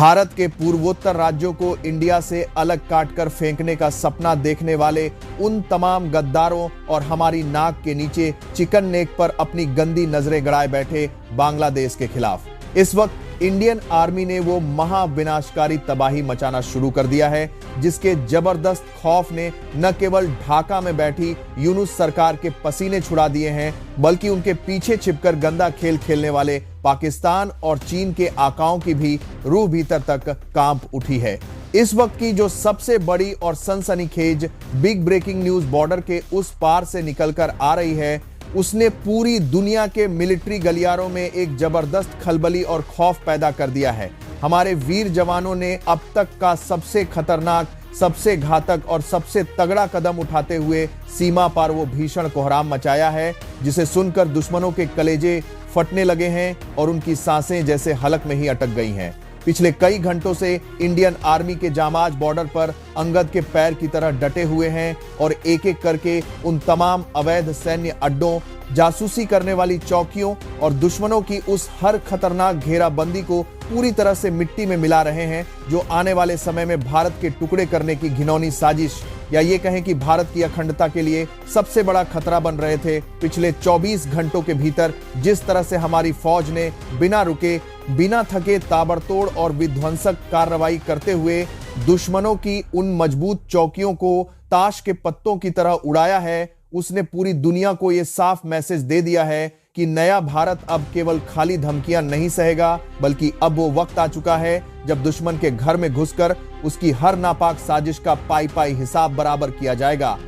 भारत के पूर्वोत्तर राज्यों को इंडिया से अलग काटकर फेंकने का सपना देखने वाले उन तमाम गद्दारों और हमारी नाक के नीचे चिकन नेक पर अपनी गंदी नजरें गड़ाए बैठे बांग्लादेश के खिलाफ इस वक्त इंडियन आर्मी ने वो महाविनाशकारी तबाही मचाना शुरू कर दिया है, जिसके जबरदस्त खौफ ने न केवल ढाका में बैठी यूनुस सरकार के पसीने छुड़ा दिए हैं, बल्कि उनके पीछे छिपकर गंदा खेल खेलने वाले पाकिस्तान और चीन के आकाओं की भी रूह भीतर तक कांप उठी है। इस वक्त की जो सबसे बड़ी और सनसनीखेज बिग ब्रेकिंग न्यूज बॉर्डर के उस पार से निकलकर आ रही है, उसने पूरी दुनिया के मिलिट्री गलियारों में एक जबरदस्त खलबली और खौफ पैदा कर दिया है। हमारे वीर जवानों ने अब तक का सबसे खतरनाक, सबसे घातक और सबसे तगड़ा कदम उठाते हुए सीमा पार वो भीषण कोहराम मचाया है, जिसे सुनकर दुश्मनों के कलेजे फटने लगे हैं और उनकी सांसें जैसे हलक में ही अटक गई हैं। पिछले कई घंटों से इंडियन आर्मी के जामाज बॉर्डर पर अंगद के पैर की तरह डटे हुए हैं और एक एक करके उन तमाम अवैध सैन्य अड्डों, जासूसी करने वाली चौकियों और दुश्मनों की उस हर खतरनाक घेराबंदी को पूरी तरह से मिट्टी में मिला रहे हैं, जो आने वाले समय में भारत के टुकड़े करने की घिनौनी साजिश, या ये कहें कि भारत की अखंडता के लिए सबसे बड़ा खतरा बन रहे थे। पिछले 24 घंटों के भीतर जिस तरह से हमारी फौज ने बिना रुके, बिना थके ताबड़तोड़ और विध्वंसक कार्रवाई करते हुए दुश्मनों की उन मजबूत चौकियों को ताश के पत्तों की तरह उड़ाया है, उसने पूरी दुनिया को यह साफ मैसेज दे दिया है कि नया भारत अब केवल खाली धमकियां नहीं सहेगा, बल्कि अब वो वक्त आ चुका है जब दुश्मन के घर में घुसकर उसकी हर नापाक साजिश का पाई पाई हिसाब बराबर किया जाएगा।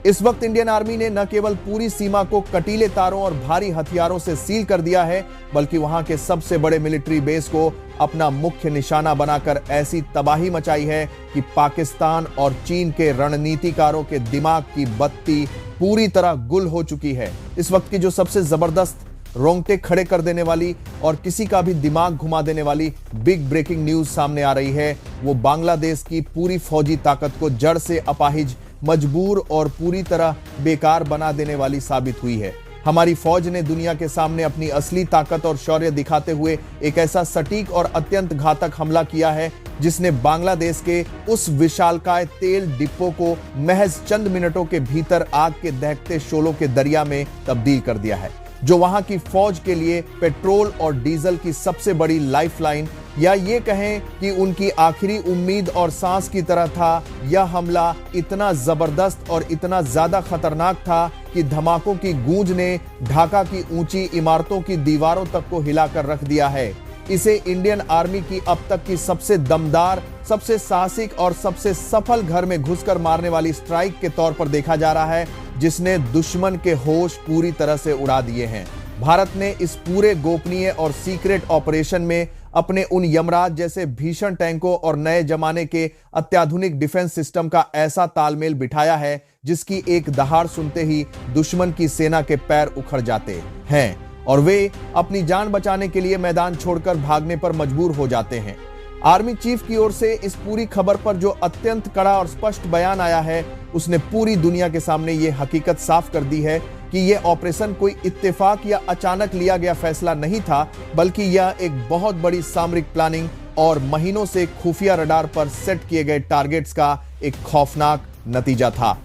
इस वक्त इंडियन आर्मी ने न केवल पूरी सीमा को कटीले तारों और भारी हथियारों से सील कर दिया है, बल्कि वहां के सबसे बड़े मिलिट्री बेस को अपना मुख्य निशाना बनाकर ऐसी तबाही मचाई है कि पाकिस्तान और चीन के रणनीतिकारों के दिमाग की बत्ती पूरी तरह गुल हो चुकी है। इस वक्त की जो सबसे जबरदस्त, रोंगटे खड़े कर देने वाली और किसी का भी दिमाग घुमा देने वाली बिग ब्रेकिंग न्यूज सामने आ रही है, वो बांग्लादेश की पूरी फौजी ताकत को जड़ से अपाहिज, मजबूर और पूरी तरह बेकार बना देने वाली साबित हुई है। हमारी फौज ने दुनिया के सामने अपनी असली ताकत और शौर्य दिखाते हुए एक ऐसा सटीक और अत्यंत घातक हमला किया है, जिसने बांग्लादेश के उस विशालकाय तेल डिपो को महज चंद मिनटों के भीतर आग के दहकते शोलों के दरिया में तब्दील कर दिया है, जो वहां की फौज के लिए पेट्रोल और डीजल की सबसे बड़ी लाइफलाइन, या ये कहें कि उनकी आखिरी उम्मीद और सांस की तरह था। यह हमला इतना जबरदस्त और इतना ज्यादा खतरनाक था कि धमाकों की गूंज ने ढाका की ऊंची इमारतों की दीवारों तक को हिलाकर रख दिया है। इसे इंडियन आर्मी की अब तक की सबसे दमदार, सबसे साहसिक और सबसे सफल घर में घुसकर मारने वाली स्ट्राइक के तौर पर देखा जा रहा है, जिसने दुश्मन के होश पूरी तरह से उड़ा दिए हैं। भारत ने इस पूरे गोपनीय और सीक्रेट ऑपरेशन में अपने उन यमराज जैसे भीषण टैंकों और नए जमाने के अत्याधुनिक डिफेंस सिस्टम का ऐसा तालमेल बिठाया है, जिसकी एक दहाड़ सुनते ही दुश्मन की सेना के पैर उखड़ जाते हैं और वे अपनी जान बचाने के लिए मैदान छोड़कर भागने पर मजबूर हो जाते हैं। आर्मी चीफ की ओर से इस पूरी खबर पर जो अत्यंत कड़ा और स्पष्ट बयान आया है, उसने पूरी दुनिया के सामने यह हकीकत साफ कर दी है कि यह ऑपरेशन कोई इत्तेफाक या अचानक लिया गया फैसला नहीं था, बल्कि यह एक बहुत बड़ी सामरिक प्लानिंग और महीनों से खुफिया रडार पर सेट किए गए टारगेट्स का एक खौफनाक नतीजा था।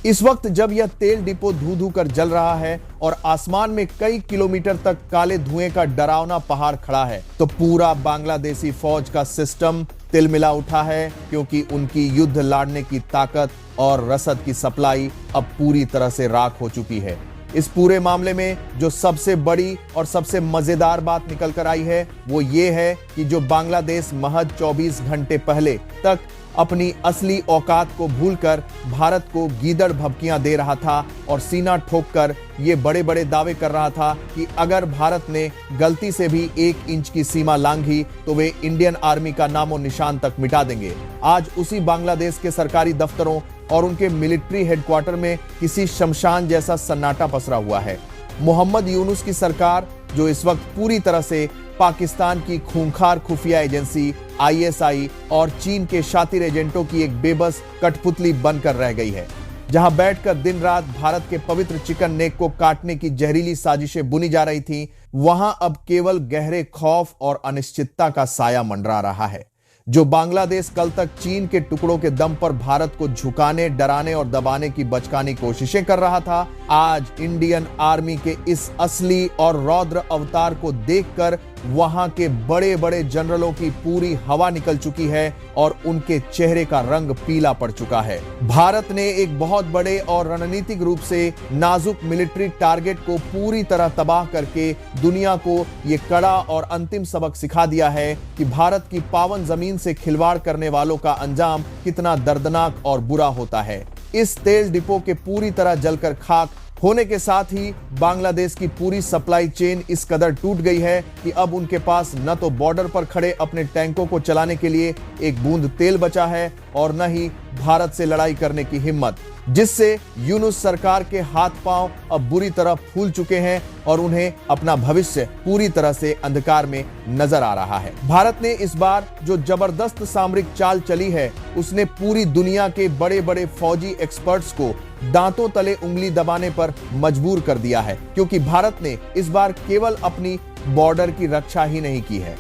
इस वक्त जब यह तेल डिपो धू धू कर जल रहा है और आसमान में कई किलोमीटर तक काले धुएं का डरावना पहाड़ खड़ा है, तो पूरा बांग्लादेशी फौज का सिस्टम तिलमिला उठा है, क्योंकि उनकी युद्ध लड़ने की ताकत और रसद की सप्लाई अब पूरी तरह से राख हो चुकी है। इस पूरे मामले में जो सबसे बड़ी और सबसे मजेदार बात निकल कर आई है, वो ये है कि जो बांग्लादेश महज 24 घंटे पहले तक अपनी असली औकात को भूलकर भारत को गीदड़ भभकियां दे रहा था और सीना ठोककर ये बड़े बड़े दावे कर रहा था कि अगर भारत ने गलती से भी 1 इंच की सीमा लांघी तो वे इंडियन आर्मी का नामो निशान तक मिटा देंगे, आज उसी बांग्लादेश के सरकारी दफ्तरों और उनके मिलिट्री हेडक्वार्टर में किसी शमशान जैसा सन्नाटा पसरा हुआ है। मोहम्मद यूनुस की सरकार, जो इस वक्त पूरी तरह से पाकिस्तान की खूंखार खुफिया एजेंसी आईएसआई और चीन के शातिर एजेंटों की एक बेबस कठपुतली बनकर रह गई है, जहां बैठकर दिन रात भारत के पवित्र चिकन नेक को काटने की जहरीली साजिशें बुनी जा रही थीं, वहां अब केवल गहरे खौफ और अनिश्चितता का साया मंडरा रहा है। जो बांग्लादेश कल तक चीन के टुकड़ों के दम पर भारत को झुकाने, डराने और दबाने की बचकानी कोशिशें कर रहा था, आज इंडियन आर्मी के इस असली और रौद्र अवतार को देखकर वहां के बड़े बड़े जनरलों की पूरी हवा निकल चुकी है और उनके चेहरे का रंग पीला पड़ चुका है। भारत ने एक बहुत बड़े और रणनीतिक रूप से नाजुक मिलिट्री टारगेट को पूरी तरह तबाह करके दुनिया को यह कड़ा और अंतिम सबक सिखा दिया है कि भारत की पावन जमीन से खिलवाड़ करने वालों का अंजाम कितना दर्दनाक और बुरा होता है। इस तेल डिपो के पूरी तरह जलकर खाक होने के साथ ही बांग्लादेश की पूरी सप्लाई चेन इस कदर टूट गई है कि अब उनके पास न तो बॉर्डर पर खड़े अपने टैंकों को चलाने के लिए एक बूंद तेल बचा है और न ही भारत से लड़ाई करने की हिम्मत, जिससे यूनुस सरकार के हाथ पांव अब बुरी तरह फूल चुके हैं और उन्हें अपना भविष्य पूरी तरह से अंधकार में नजर आ रहा है। भारत ने इस बार जो जबरदस्त सामरिक चाल चली है, उसने पूरी दुनिया के बड़े बड़े फौजी एक्सपर्ट्स को दांतों तले उंगली दबाने पर मजबूर कर दिया है, क्योंकि भारत ने इस बार केवल अपनी बॉर्डर की रक्षा ही नहीं की है,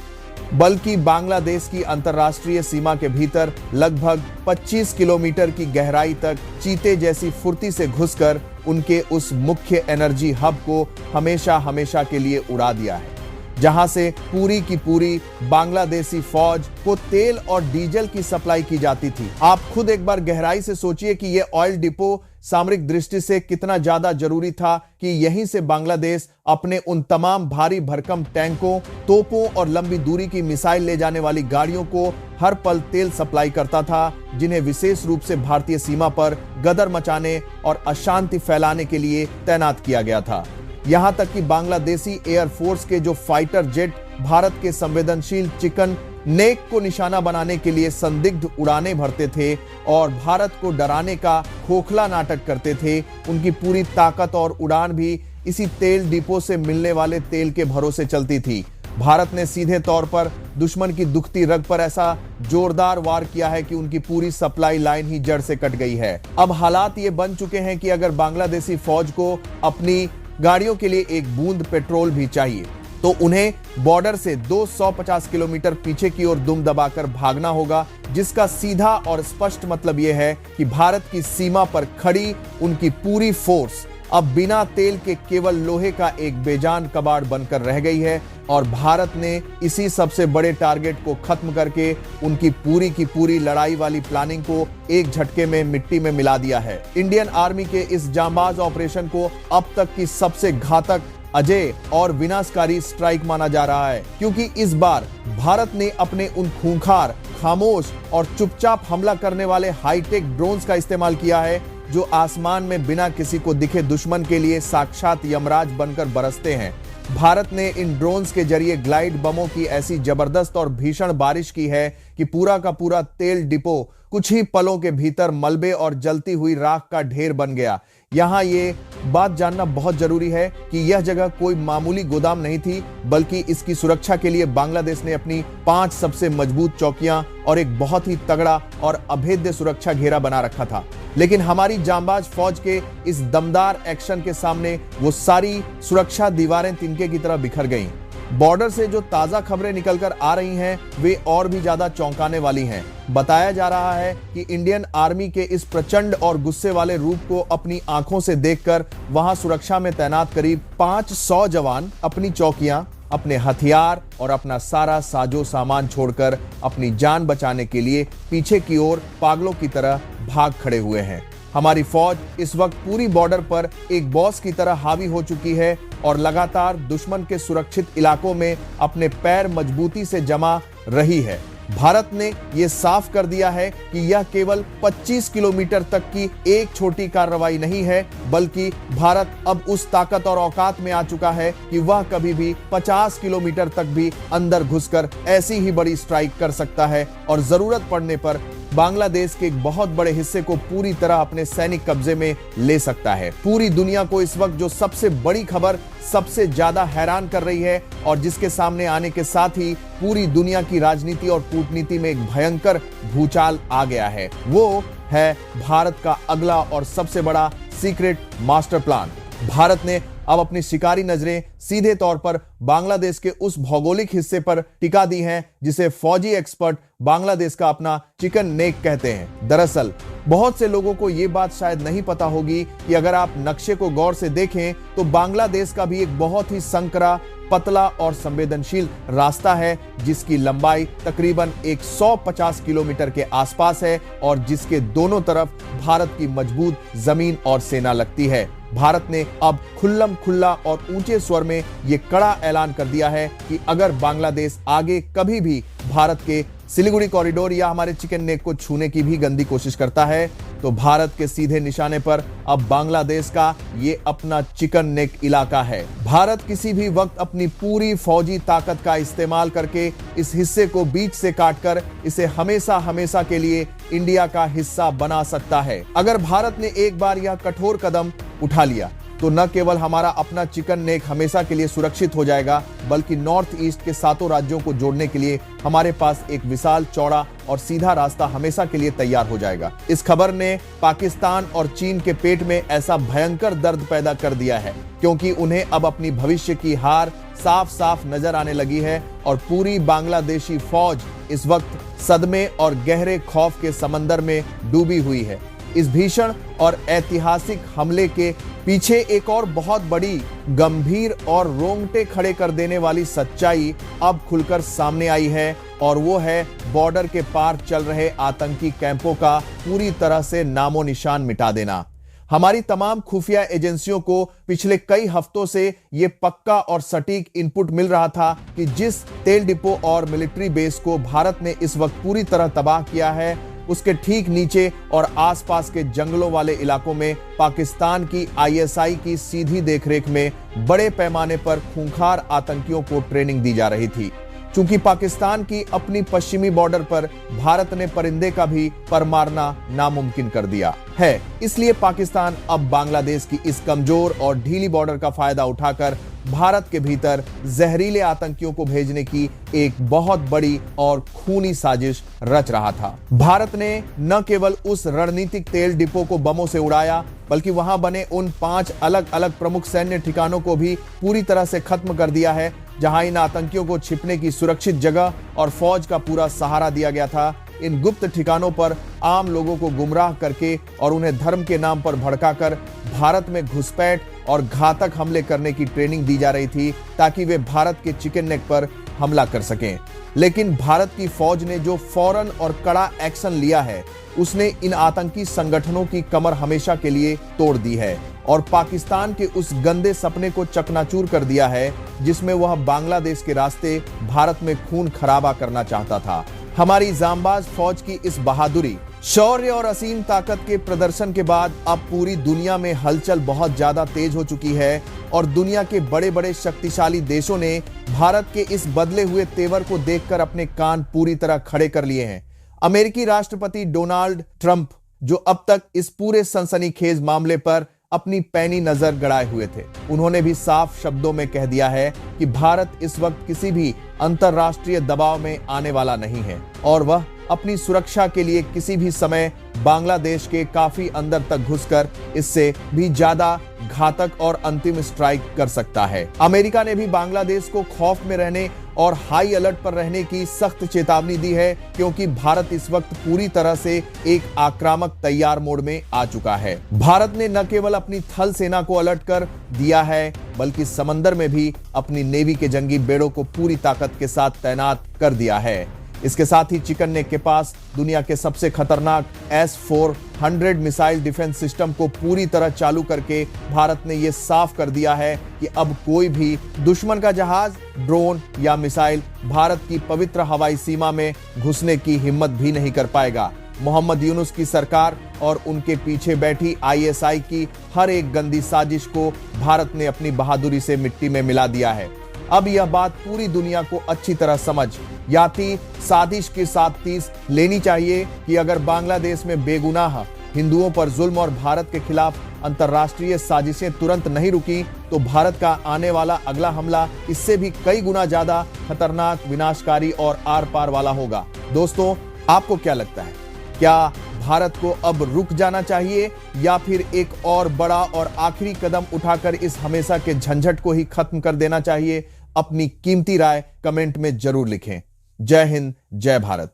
बल्कि बांग्लादेश की अंतर्राष्ट्रीय सीमा के भीतर लगभग 25 किलोमीटर की गहराई तक चीते जैसी फुर्ती से घुसकर उनके उस मुख्य एनर्जी हब को हमेशा हमेशा के लिए उड़ा दिया है, जहां से पूरी की पूरी बांग्लादेशी फौज को तेल और डीजल की सप्लाई की जाती थी। आप खुद एक बार गहराई से सोचिए कि यह ऑयल डिपो सामरिक दृष्टि से कितना ज्यादा जरूरी था कि यहीं से बांग्लादेश अपने उन तमाम भारी भरकम टैंकों, तोपों और लंबी दूरी की मिसाइल ले जाने वाली गाड़ियों को हर पल तेल सप्लाई करता था, जिन्हें विशेष रूप से भारतीय सीमा पर गदर मचाने और अशांति फैलाने के लिए तैनात किया गया था। यहां तक कि बांग्लादेशी एयरफोर्स के जो फाइटर जेट भारत के संवेदनशील चिकन नेक को निशाना बनाने के लिए संदिग्ध उड़ानें भरते थे और भारत को डराने का खोखला नाटक करते थे, उनकी पूरी ताकत और उड़ान भी इसी तेल डिपो से मिलने वाले तेल के भरोसे चलती थी। भारत ने सीधे तौर पर दुश्मन की दुखती रग पर ऐसा जोरदार वार किया है कि उनकी पूरी सप्लाई लाइन ही जड़ से कट गई है। अब हालात ये बन चुके हैं कि अगर बांग्लादेशी फौज को अपनी गाड़ियों के लिए एक बूंद पेट्रोल भी चाहिए तो उन्हें बॉर्डर से 250 किलोमीटर पीछे की ओर दुम दबाकर भागना होगा, जिसका सीधा और स्पष्ट मतलब यह है कि भारत की सीमा पर खड़ी उनकी पूरी फोर्स अब बिना तेल के केवल लोहे का एक बेजान कबाड़ बनकर रह गई है और भारत ने इसी सबसे बड़े टारगेट को खत्म करके उनकी पूरी की पूरी लड़ाई वाली प्लानिंग को एक झटके में मिट्टी में मिला दिया है। इंडियन आर्मी के इस जांबाज ऑपरेशन को अब तक की सबसे घातक, अजय और विनाशकारी स्ट्राइक माना जा रहा है, क्योंकि इस बार भारत ने अपने उन खूंखार, खामोश और चुपचाप हमला करने वाले हाईटेक ड्रोन्स का इस्तेमाल किया है, जो आसमान में बिना किसी को दिखे दुश्मन के लिए साक्षात यमराज बनकर बरसते हैं। भारत ने इन ड्रोन्स के जरिए ग्लाइड बमों की ऐसी जबरदस्त और भीषण बारिश की है कि पूरा का पूरा तेल डिपो कुछ ही पलों के भीतर मलबे और जलती हुई राख का ढेर बन गया। यहां ये बात जानना बहुत जरूरी है कि यह जगह कोई मामूली गोदाम नहीं थी, बल्कि इसकी सुरक्षा के लिए बांग्लादेश ने अपनी 5 सबसे मजबूत चौकियां और एक बहुत ही तगड़ा और अभेद्य सुरक्षा घेरा बना रखा था। लेकिन हमारी जांबाज फौज के इस दमदार एक्शन के सामने वो सारी सुरक्षा दीवारें तिनके की तरह बिखर गईं। बॉर्डर से जो ताजा खबरें निकलकर आ रही हैं, वे और भी ज्यादा चौंकाने वाली हैं। बताया जा रहा है कि इंडियन आर्मी के इस प्रचंड और गुस्से वाले रूप को अपनी आंखों से देखकर वहां सुरक्षा में तैनात करीब 500 जवान अपनी चौकियां, अपने हथियार और अपना सारा साजो सामान छोड़कर अपनी जान बचाने के लिए पीछे की ओर पागलों की तरह भाग खड़े हुए हैं। हमारी फौज इस वक्त पूरी बॉर्डर पर एक बॉस की तरह हावी हो चुकी है और लगातार दुश्मन के सुरक्षित इलाकों में अपने पैर मजबूती से जमा रही है। भारत ने यह साफ कर दिया है कि यह केवल 25 किलोमीटर तक की एक छोटी कार्रवाई नहीं है, बल्कि भारत अब उस ताकत और औकात में आ चुका है कि वह कभी भी 50 किलोमीटर तक भी अंदर घुसकर ऐसी ही बड़ी स्ट्राइक कर सकता है और जरूरत पड़ने पर बांग्लादेश के एक बहुत बड़े हिस्से को पूरी तरह अपने सैनिक कब्जे में ले सकता है। पूरी दुनिया को इस वक्त जो सबसे बड़ी खबर सबसे ज्यादा हैरान कर रही है और जिसके सामने आने के साथ ही पूरी दुनिया की राजनीति और कूटनीति में एक भयंकर भूचाल आ गया है, वो है भारत का अगला और सबसे बड़ा सीक्रेट मास्टर प्लान। भारत ने अब अपनी शिकारी नजरें सीधे तौर पर बांग्लादेश के उस भौगोलिक हिस्से पर टिका दी हैं जिसे फौजी एक्सपर्ट बांग्लादेश का अपना चिकन नेक कहते हैं। दरअसल बहुत से लोगों को यह बात शायद नहीं पता होगी कि अगर आप नक्शे को गौर से देखें तो बांग्लादेश का भी एक बहुत ही संकरा, पतला और संवेदनशील रास्ता है जिसकी लंबाई तकरीबन 150 किलोमीटर के आसपास है और जिसके दोनों तरफ भारत की मजबूत जमीन और सेना लगती है। भारत ने अब खुल्लम खुल्ला और ऊंचे स्वर में यह कड़ा ऐलान कर दिया है कि अगर बांग्लादेश आगे कभी भी भारत के सिलीगुड़ी कॉरिडोर या हमारे चिकन नेक को छूने की भी गंदी कोशिश करता है तो भारत के सीधे निशाने पर अब बांग्लादेश का ये अपना चिकन नेक इलाका है। भारत किसी भी वक्त अपनी पूरी फौजी ताकत का इस्तेमाल करके इस हिस्से को बीच से काटकर इसे हमेशा हमेशा के लिए इंडिया का हिस्सा बना सकता है। अगर भारत ने एक बार यह कठोर कदम उठा लिया तो न केवल हमारा अपना चिकन नेक हमेशा के लिए सुरक्षित हो जाएगा बल्कि नॉर्थ ईस्ट के सातों राज्यों को जोड़ने के लिए हमारे पास एक विशाल, चौड़ा और सीधा रास्ता हमेशा के लिए तैयार हो जाएगा। इस खबर ने पाकिस्तान और चीन के पेट में ऐसा भयंकर दर्द पैदा कर दिया है क्योंकि उन्हें अब अपनी भविष्य की हार साफ साफ नजर आने लगी है और पूरी बांग्लादेशी फौज इस वक्त सदमे और गहरे खौफ के समंदर में डूबी हुई है। इस भीषण और ऐतिहासिक हमले के पीछे एक और बहुत बड़ी, गंभीर और रोंगटे खड़े कर देने वाली सच्चाई अब खुलकर सामने आई है और वो है बॉर्डर के पार चल रहे आतंकी कैंपों का पूरी तरह से नामो निशान मिटा देना। हमारी तमाम खुफिया एजेंसियों को पिछले कई हफ्तों से यह पक्का और सटीक इनपुट मिल रहा था कि जिस तेल डिपो और मिलिट्री बेस को भारत ने इस वक्त पूरी तरह तबाह किया है उसके ठीक नीचे और आसपास के जंगलों वाले इलाकों में पाकिस्तान की आईएसआई की सीधी देखरेख में बड़े पैमाने पर खूंखार आतंकियों को ट्रेनिंग दी जा रही थी। चूंकि पाकिस्तान की अपनी पश्चिमी बॉर्डर पर भारत ने परिंदे का भी पर मारना नामुमकिन कर दिया है, इसलिए पाकिस्तान अब बांग्लादेश की इस कमजोर और ढीली बॉर्डर का फायदा उठाकर भारत के भीतर जहरीले आतंकियों को भेजने की एक बहुत बड़ी और खूनी साजिश रच रहा था। भारत ने न केवल उस रणनीतिक तेल डिपो को बमों से उड़ाया बल्कि वहां बने उन 5 अलग अलग प्रमुख सैन्य ठिकानों को भी पूरी तरह से खत्म कर दिया है जहां इन आतंकियों को छिपने की सुरक्षित जगह और फौज का पूरा सहारा दिया गया था। इन गुप्त ठिकानों पर आम लोगों को गुमराह करके और उन्हें धर्म के नाम पर भड़काकर भारत में घुसपैठ और घातक हमले करने की ट्रेनिंग दी जा रही थी ताकि वे भारत के चिकन नेक पर हमला कर सकें। लेकिन भारत की फौज ने जो फौरन और कड़ा एक्शन लिया है उसने इन आतंकी संगठनों की कमर हमेशा के लिए तोड़ दी है और पाकिस्तान के उस गंदे सपने को चकनाचूर कर दिया है जिसमें वह बांग्लादेश के रास्ते भारत में खून खराबा करना चाहता था। हमारी जांबाज फौज की इस बहादुरी, शौर्य और असीम ताकत के प्रदर्शन के बाद अब पूरी दुनिया में हलचल बहुत ज्यादा तेज हो चुकी है और दुनिया के बड़े बड़े शक्तिशाली देशों ने भारत के इस बदले हुए तेवर को देखकर अपने कान पूरी तरह खड़े कर लिए हैं। अमेरिकी राष्ट्रपति डोनाल्ड ट्रंप, जो अब तक इस पूरे सनसनीखेज मामले पर अपनी पैनी नजर गड़ाए हुए थे, उन्होंने भी साफ शब्दों में कह दिया है कि भारत इस वक्त किसी भी अंतरराष्ट्रीय दबाव में आने वाला नहीं है और वह अपनी सुरक्षा के लिए किसी भी समय बांग्लादेश के काफी अंदर तक घुसकर इससे भी ज्यादा घातक और अंतिम स्ट्राइक कर सकता है। अमेरिका ने भी बांग्लादेश को खौफ में रहने और हाई अलर्ट पर रहने की सख्त चेतावनी दी है क्योंकि भारत इस वक्त पूरी तरह से एक आक्रामक तैयार मोड में आ चुका है। भारत ने न केवल अपनी थल सेना को अलर्ट कर दिया है बल्कि समंदर में भी अपनी नेवी के जंगी बेड़ों को पूरी ताकत के साथ तैनात कर दिया है। इसके साथ ही चिकन नेक के पास दुनिया के सबसे खतरनाक S-400 मिसाइल डिफेंस सिस्टम को पूरी तरह चालू करके भारत ने यह साफ कर दिया है कि अब कोई भी दुश्मन का जहाज, ड्रोन या मिसाइल भारत की पवित्र हवाई सीमा में घुसने की हिम्मत भी नहीं कर पाएगा। मोहम्मद यूनुस की सरकार और उनके पीछे बैठी आईएसआई की हर एक गंदी साजिश को भारत ने अपनी बहादुरी से मिट्टी में मिला दिया है। अब यह बात पूरी दुनिया को अच्छी तरह समझ याती साजिश के साथ तीस लेनी चाहिए कि अगर बांग्लादेश में बेगुनाह हिंदुओं पर जुल्म और भारत के खिलाफ अंतर्राष्ट्रीय साजिशें तुरंत नहीं रुकी तो भारत का आने वाला अगला हमला इससे भी कई गुना ज्यादा खतरनाक, विनाशकारी और आर पार वाला होगा। दोस्तों, आपको क्या लगता है? क्या भारत को अब रुक जाना चाहिए या फिर एक और बड़ा और आखिरी कदम उठाकर इस हमेशा के झंझट को ही खत्म कर देना चाहिए? अपनी कीमती राय कमेंट में जरूर लिखें। जय हिंद, जय भारत।